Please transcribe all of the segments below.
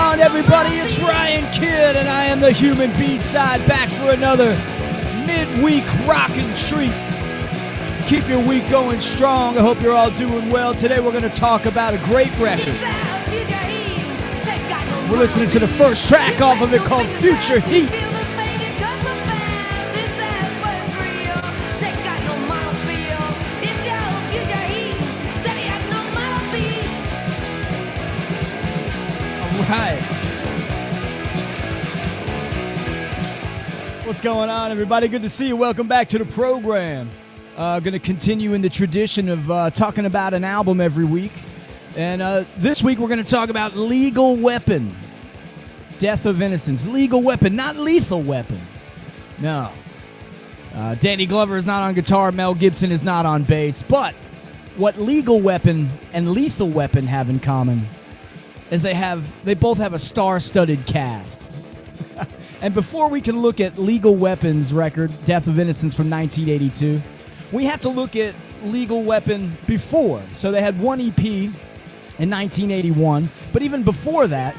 on, everybody? It's Ryan Kidd, and I am the Human B-Side, back for another midweek rockin' treat. Keep your week going strong. I hope you're all doing well. Today we're going to talk about a great record. We're listening to the first track off of it called Future Heat. Right. What's going on, everybody? Good to see you. Welcome back to the program. Going to continue in the tradition of talking about an album every week. And this week we're going to talk about Legal Weapon. Death of Innocence. Legal Weapon, not Lethal Weapon. No. Danny Glover is not on guitar. Mel Gibson is not on bass. But what Legal Weapon and Lethal Weapon have in common is they both have a star-studded cast. And before we can look at Legal Weapon's record, Death of Innocence from 1982, we have to look at Legal Weapon before. So they had one EP in 1981, but even before that,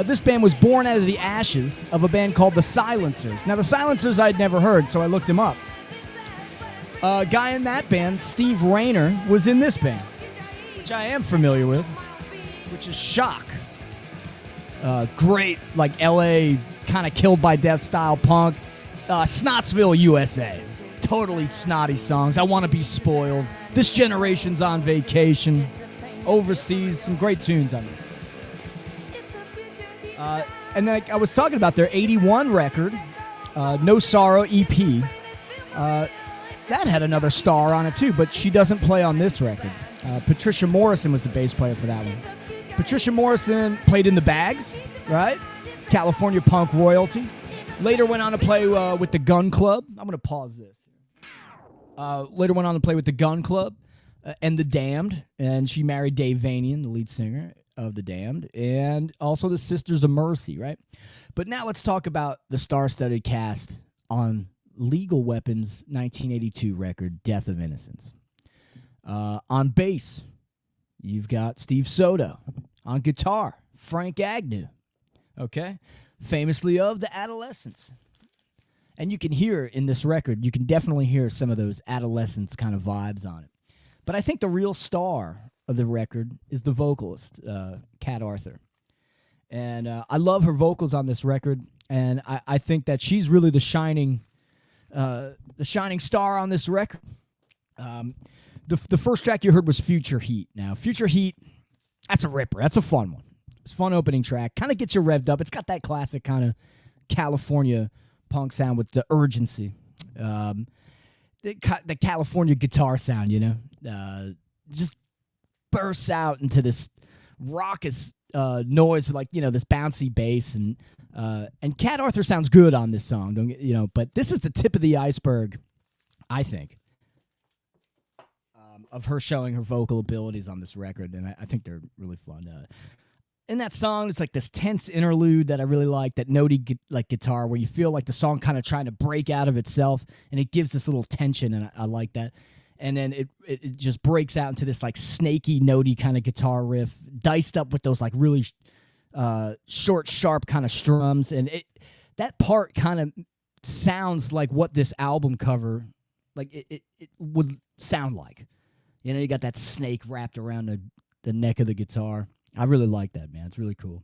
this band was born out of the ashes of a band called The Silencers. Now, The Silencers I'd never heard, so I looked him up. A guy in that band, Steve Rayner, was in this band, which I am familiar with, which is Shock. Great, like L.A. kind of Killed by Death style punk. Snotsville, USA. Totally snotty songs. I Want to Be Spoiled. This Generation's on Vacation. Overseas. Some great tunes on it. And then I was talking about their 81 record, No Sorrow EP. That had another star on it too, but she doesn't play on this record. Patricia Morrison was the bass player for that one. Patricia Morrison played in the Bags, right? California punk royalty. Later went on to play with the Gun Club. I'm going to pause this. Later went on to play with the Gun Club and the Damned, and she married Dave Vanian, the lead singer of the Damned, and also the Sisters of Mercy, right? But now let's talk about the star-studded cast on Legal Weapon's 1982 record, Death of Innocence. On bass, you've got Steve Soto. On guitar, Frank Agnew. Okay? Famously of the Adolescents. And you can hear in this record, you can definitely hear some of those Adolescents kind of vibes on it. But I think the real star of the record is the vocalist, Kat Arthur. And I love her vocals on this record, and I think that she's really the shining star on this record. The first track you heard was Future Heat. Now, Future Heat, that's a ripper. That's a fun one. It's a fun opening track. Kind of gets you revved up. It's got that classic kind of California punk sound with the urgency. The California guitar sound, you know. Just bursts out into this raucous noise with, like, you know, this bouncy bass. And Kat Arthur sounds good on this song, but this is the tip of the iceberg, I think, of her showing her vocal abilities on this record, and I think they're really fun. In that song, it's like this tense interlude that I really like, that notey like guitar where you feel like the song kind of trying to break out of itself, and it gives this little tension, and I like that. And then it just breaks out into this like snaky, notey kind of guitar riff, diced up with those like really short, sharp kind of strums, and that part kind of sounds like what this album cover, like it would sound like. You know, you got that snake wrapped around the neck of the guitar. I really like that, man. It's really cool.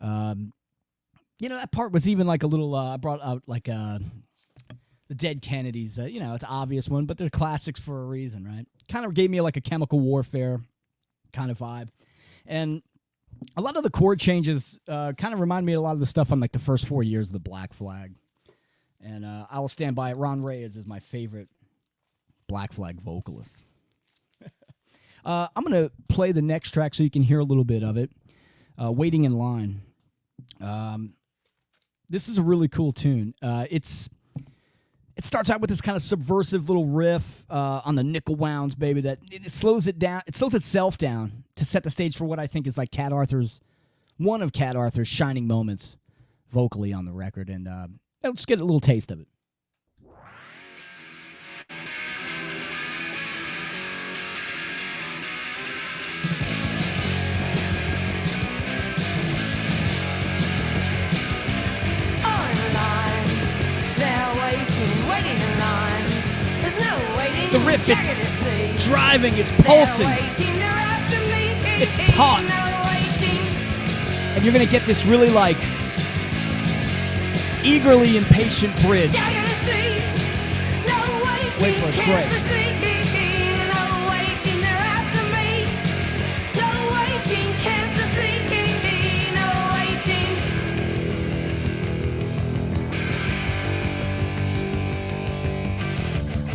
That part was even like a little, I brought out like the Dead Kennedys. It's an obvious one, but they're classics for a reason, right? Kind of gave me like a Chemical Warfare kind of vibe. And a lot of the chord changes kind of remind me of a lot of the stuff on like the first 4 years of the Black Flag. And I will stand by it. Ron Reyes is my favorite Black Flag vocalist. I'm going to play the next track so you can hear a little bit of it. Waiting in Line. This is a really cool tune. It starts out with this kind of subversive little riff on the nickel wounds, baby, that it slows it down. It slows itself down to set the stage for what I think is like one of Kat Arthur's shining moments vocally on the record. And let's get a little taste of it. riff, it's driving, it's pulsing, it's taut. And you're going to get this really like eagerly impatient bridge. Wait for it, it's great.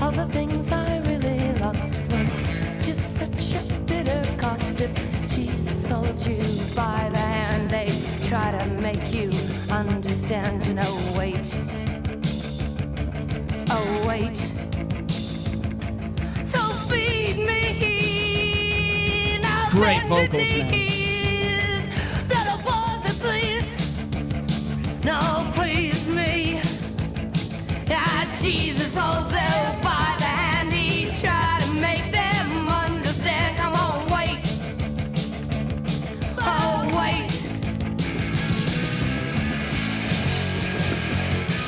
All the things I really lost was just such a bitter cost. If Jesus holds you by the hand, they try to make you understand. You know, wait. Oh, wait. So feed me. Now Great vocals, man. Little boys, please. No, please me. Jesus holds you by the hand. He tried to make them understand. Come on, wait. Oh, wait.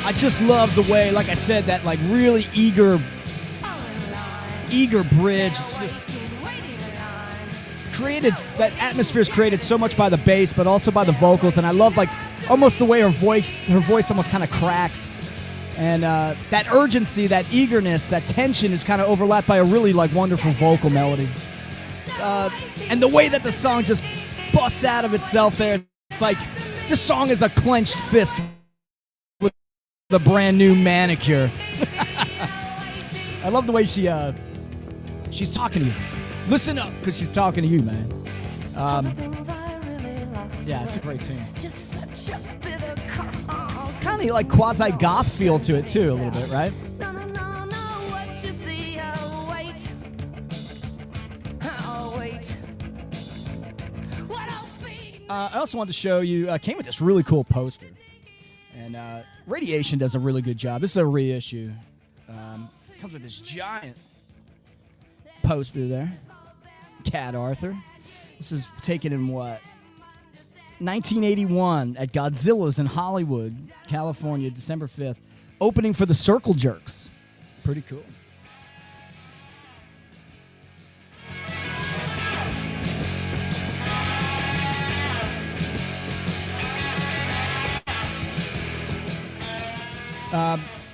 I just love the way, like I said, that like really eager bridge. It's just created, that atmosphere is created so much by the bass, but also by the vocals. And I love like almost the way her voice almost kind of cracks. And that urgency, that eagerness, that tension is kind of overlapped by a really like wonderful vocal melody. And the way that the song just busts out of itself there, it's like this song is a clenched fist with a brand new manicure. I love the way she's talking to you. Listen up, because she's talking to you, man. Yeah, it's a great tune. Kind of like quasi-goth feel to it, too, a little bit, right? I also wanted to show you, came with this really cool poster. And Radiation does a really good job. This is a reissue. Comes with this giant poster there. Cat Arthur. This is taken in what? 1981 at Godzilla's in Hollywood, California, December 5th. Opening for the Circle Jerks. Pretty cool.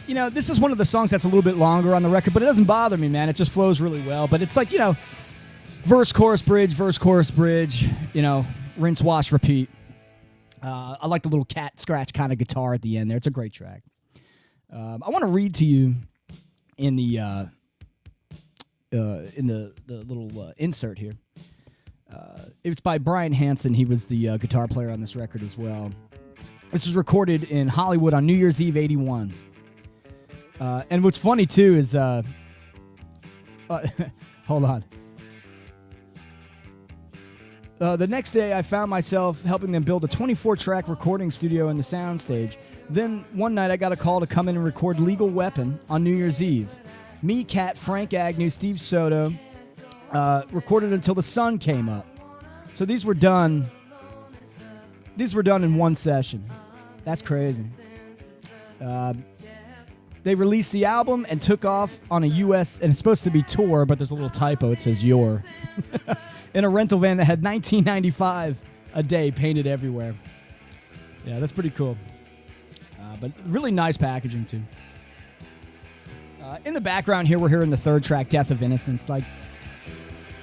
You know, this is one of the songs that's a little bit longer on the record, but it doesn't bother me, man. It just flows really well. But it's like, you know, verse, chorus, bridge, you know, rinse, wash, repeat. I like the little cat scratch kind of guitar at the end there. It's a great track. I want to read to you in the little insert here. It's by Brian Hansen. He was the guitar player on this record as well. This was recorded in Hollywood on New Year's Eve, 81. And what's funny, too, is... hold on. The next day, I found myself helping them build a 24-track recording studio in the soundstage. Then, one night, I got a call to come in and record Lethal Weapon on New Year's Eve. Me, Cat, Frank Agnew, Steve Soto recorded until the sun came up. So these were done in one session. That's crazy. They released the album and took off on a U.S., and it's supposed to be tour, but there's a little typo. It says your. In a rental van that had $19.95 a day painted everywhere. Yeah, that's pretty cool. But really nice packaging, too. In the background here, we're hearing the third track, Death of Innocence. Like,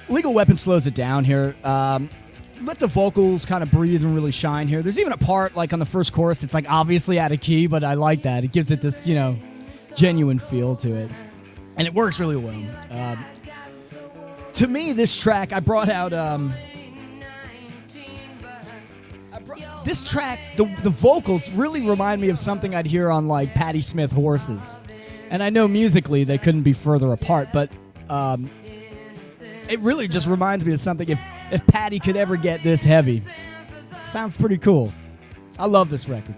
Lethal Weapon slows it down here. Let the vocals kind of breathe and really shine here. There's even a part, like, on the first chorus that's, like, obviously out of key, but I like that. It gives it this, you know, genuine feel to it. And it works really well. To me, this track, I brought out... this track, the vocals really remind me of something I'd hear on, like, Patti Smith Horses. And I know musically they couldn't be further apart, but it really just reminds me of something. If Patti could ever get this heavy. Sounds pretty cool. I love this record.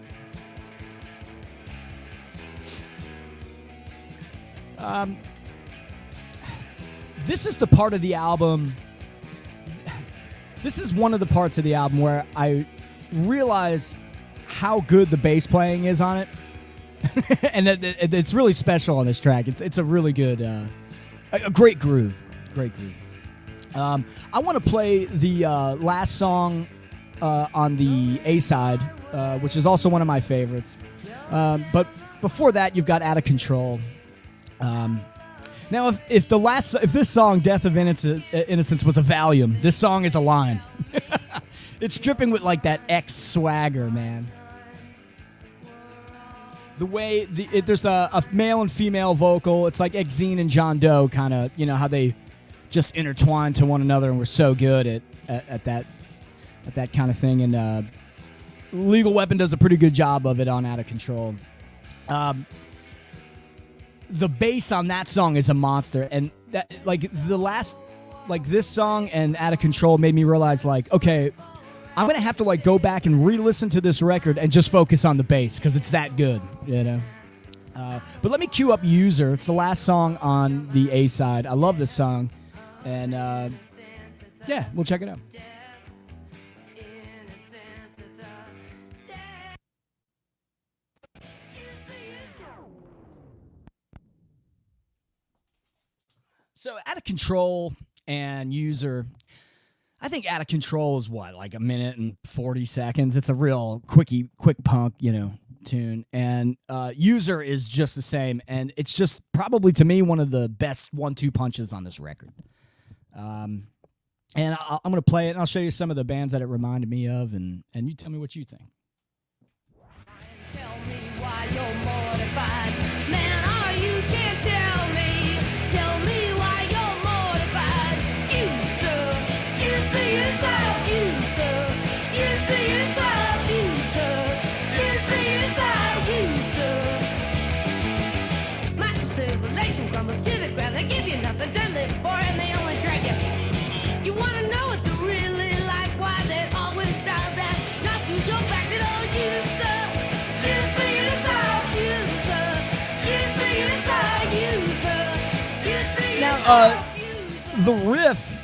This is the part of the album. This is one of the parts of the album where I realize how good the bass playing is on it. And it's really special on this track. It's a really good A great groove. Great groove. I want to play the last song on the A-side, which is also one of my favorites. But before that, you've got Out of Control. Now, if this song, Death of Innocence, was a Valium, this song is a line. It's dripping with like that X swagger, man. The way there's a male and female vocal, it's like Exene and John Doe, kind of, you know, how they just intertwine to one another, and we're so good at that kind of thing. And Lethal Weapon does a pretty good job of it on Out of Control. The bass on that song is a monster, and that this song and Out of Control made me realize, like, okay, I'm gonna have to like go back and re-listen to this record and just focus on the bass because it's that good, you know. But let me cue up User. It's the last song on the A side. I love this song, and yeah, we'll check it out. So Out of Control and User, I think Out of Control is what, like 1 minute and 40 seconds. It's a real quick punk, you know, tune. And User is just the same, and it's just probably to me one of the best 1-2 punches on this record. And I'm going to play it, and I'll show you some of the bands that it reminded me of, and you tell me what you think. Tell me why you're mortified. Man, oh, you can't tell me. Tell me why you're mortified. You see yourself. You see yourself. You see yourself. My civilization crumbles to the ground. They give you nothing to live for, and they only drag you. You want to know what they're really like? Why they always style that? Not to go back to all you stuff. Now, the riff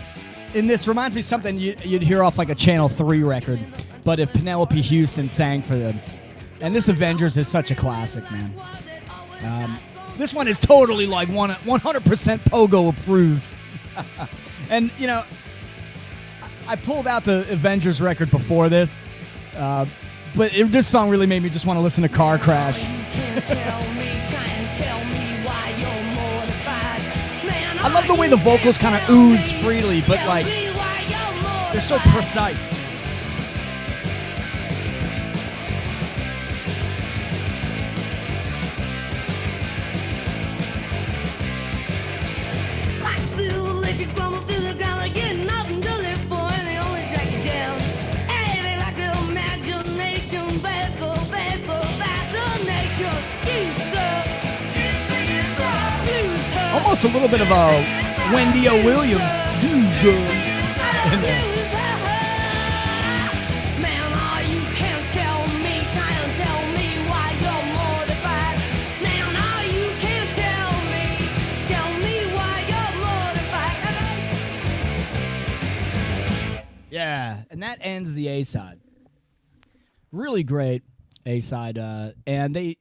in this reminds me of something you'd hear off like a Channel 3 record, but if Penelope Houston sang for them. And this Avengers is such a classic, man. This one is totally like 100% Pogo approved. And, you know, I pulled out the Avengers record before this, but this song really made me just want to listen to Car Crash. I love the way the vocals kind of ooze freely, but like they're so precise. Almost a little bit of a Wendy O. Williams in there. Yeah, and that ends the A-side. Really great A-side, and they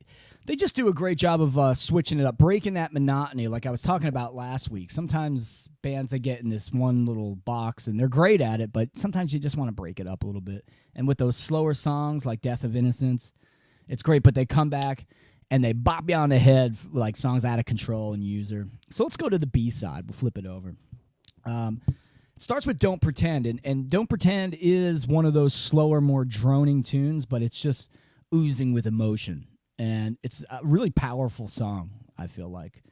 just do a great job of switching it up, breaking that monotony like I was talking about last week. Sometimes bands, they get in this one little box, and they're great at it, but sometimes you just want to break it up a little bit. And with those slower songs like Death of Innocence, it's great, but they come back and they bop you on the head like songs Out of Control and User. So let's go to the B-side. We'll flip it over. It starts with Don't Pretend, and Don't Pretend is one of those slower, more droning tunes, but it's just oozing with emotion. And it's a really powerful song, I feel like.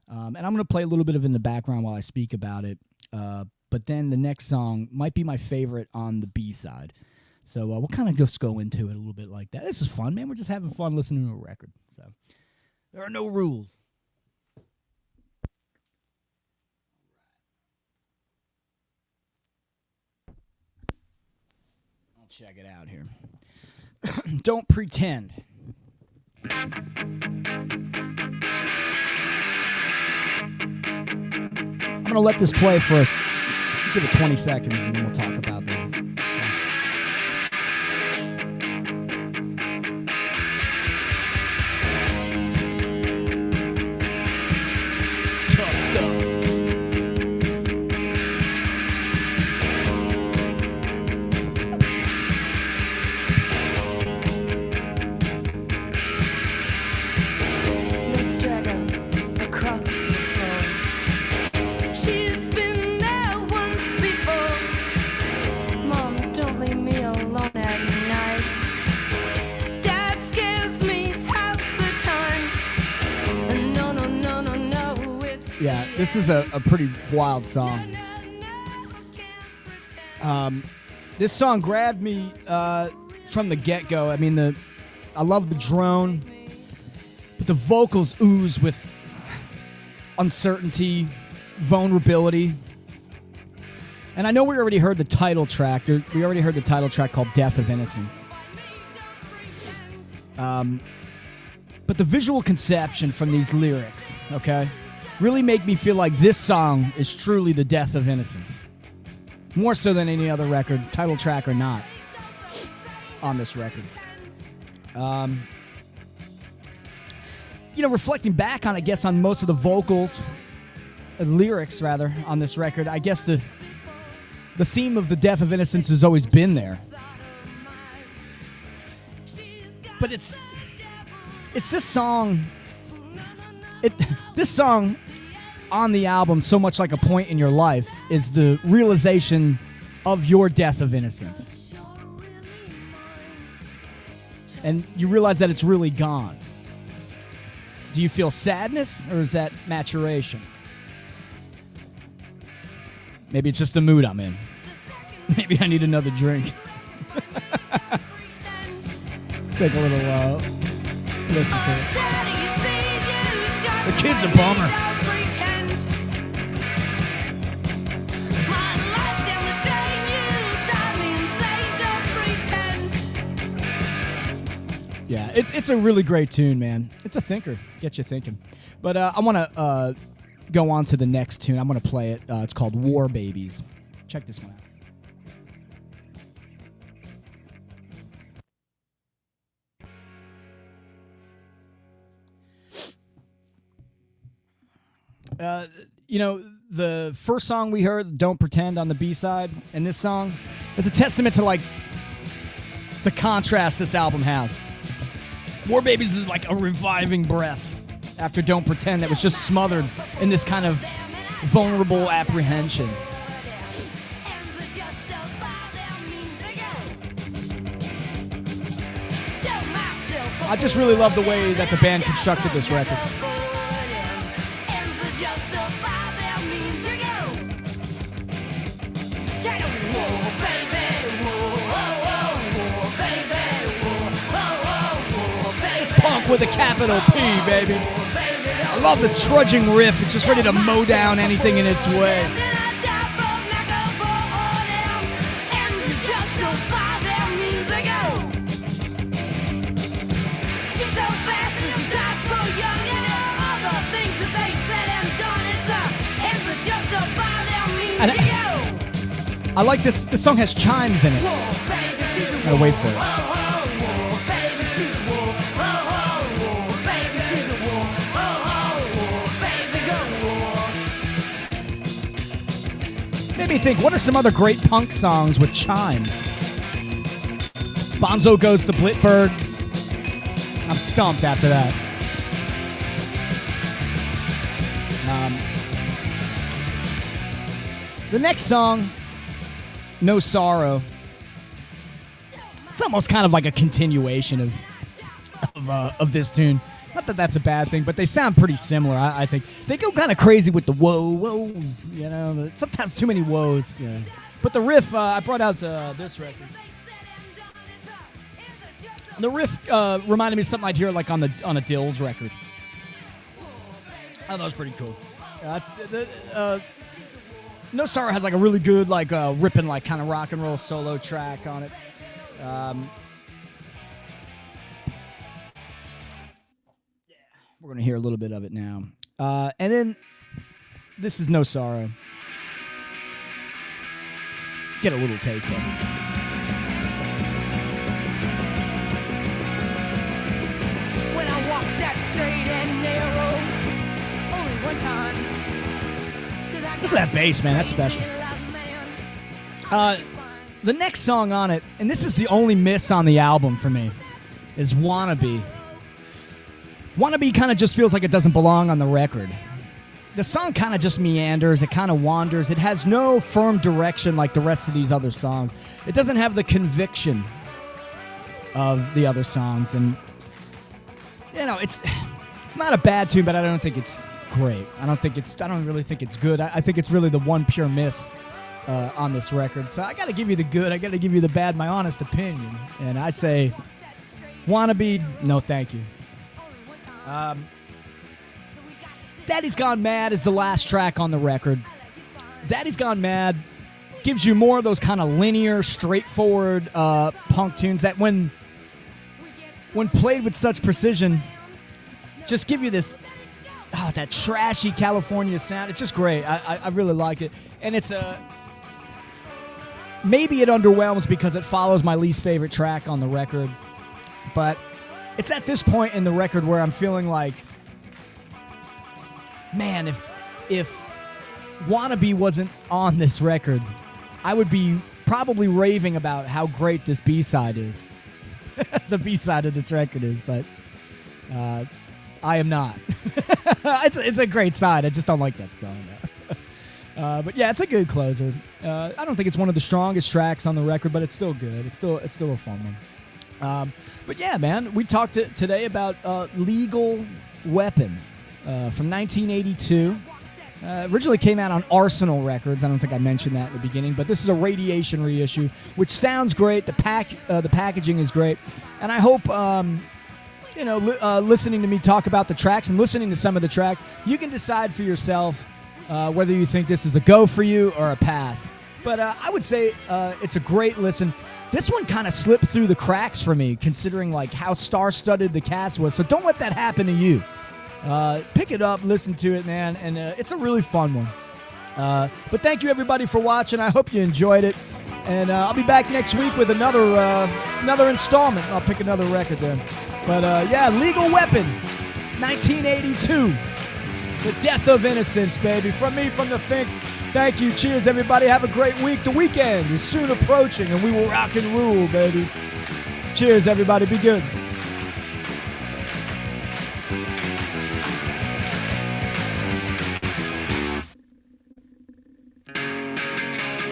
And I'm going to play a little bit of it in the background while I speak about it. But then the next song might be my favorite on the B-side. So we'll kind of just go into it a little bit like that. This is fun, man. We're just having fun listening to a record. So there are no rules. I'll check it out here. Don't Pretend. I'm going to let this play for us. Give it 20 seconds and then we'll talk about that. Tough stuff. This is a pretty wild song. This song grabbed me from the get-go. I mean, I love the drone, but the vocals ooze with uncertainty, vulnerability. And I know we already heard the title track. We already heard the title track called Death of Innocence. But the visual conception from these lyrics, okay, really make me feel like this song is truly the death of innocence. More so than any other record, title track or not, on this record. Reflecting back on, I guess, on most of the vocals, lyrics rather, on this record, I guess the theme of the death of innocence has always been there. But it's this song. This song on the album, So Much Like a Point in Your Life, is the realization of your death of innocence. And you realize that it's really gone. Do you feel sadness, or is that maturation? Maybe it's just the mood I'm in. Maybe I need another drink. Take a little listen to it. The kid's a bummer. Yeah, it's a really great tune, man. It's a thinker. Gets you thinking. But I want to go on to the next tune. I'm going to play it. It's called War Babies. Check this one out. The first song we heard, Don't Pretend, on the B-side, and this song is a testament to, like, the contrast this album has. War Babies is like a reviving breath after Don't Pretend that was just smothered in this kind of vulnerable apprehension. I just really love the way that the band constructed this record. With a capital P, baby. I love the trudging riff. It's just ready to mow down anything in its way. And I like this. This song has chimes in it. Gotta wait for it. Made me think, what are some other great punk songs with chimes? Bonzo Goes to Blitbird. I'm stumped after that. The next song, No Sorrow. It's almost kind of like a continuation of this tune. Not that that's a bad thing, but they sound pretty similar, I think. They go kind of crazy with the whoas, sometimes too many whoas. Yeah. But the riff, I brought out this record. The riff reminded me of something I'd hear like on a Dills record. I thought that was pretty cool. No Sorrow has like a really good like ripping like kind of rock and roll solo track on it. We're going to hear a little bit of it now. And then this is No Sorrow. Get a little taste of it. When I walk that straight and narrow, only one time. Listen to that bass, man. That's special. The next song on it, and this is the only miss on the album for me, is Wannabe. Wannabe kind of just feels like it doesn't belong on the record. The song kind of just meanders. It kind of wanders. It has no firm direction like the rest of these other songs. It doesn't have the conviction of the other songs. And, it's not a bad tune, but I don't think it's great. I don't really think it's good. I think it's really the one pure miss on this record. So I got to give you the good. I got to give you the bad. My honest opinion, and I say, Wannabe, no, thank you. Daddy's Gone Mad is the last track on the record. Daddy's Gone Mad gives you more of those kind of linear, straightforward punk tunes that when played with such precision, just give you this, that trashy California sound. It's just great. I really like it. And it's maybe it underwhelms because it follows my least favorite track on the record. But it's at this point in the record where I'm feeling like, man, if Wannabe wasn't on this record, I would be probably raving about how great this B-side is. The B-side of this record is, but I am not. It's a great side. I just don't like that song. But yeah, it's a good closer. I don't think it's one of the strongest tracks on the record, but it's still good. It's still a fun one. But yeah, man, we talked today about Legal Weapon from 1982. Originally came out on Arsenal Records. I don't think I mentioned that in the beginning, but this is a Radiation reissue, which sounds great. The packaging is great, and I hope listening to me talk about the tracks and listening to some of the tracks, you can decide for yourself whether you think this is a go for you or a pass. But I would say it's a great listen. This one kind of slipped through the cracks for me, considering like how star-studded the cast was. So don't let that happen to you. Pick it up, listen to it, man, and it's a really fun one. But thank you, everybody, for watching. I hope you enjoyed it, and I'll be back next week with another installment. I'll pick another record then. But yeah, Legal Weapon, 1982, The Death of Innocence, baby. From me, from the Fink, thank you. Cheers, everybody. Have a great week. The weekend is soon approaching, and we will rock and rule, baby. Cheers, everybody. Be good.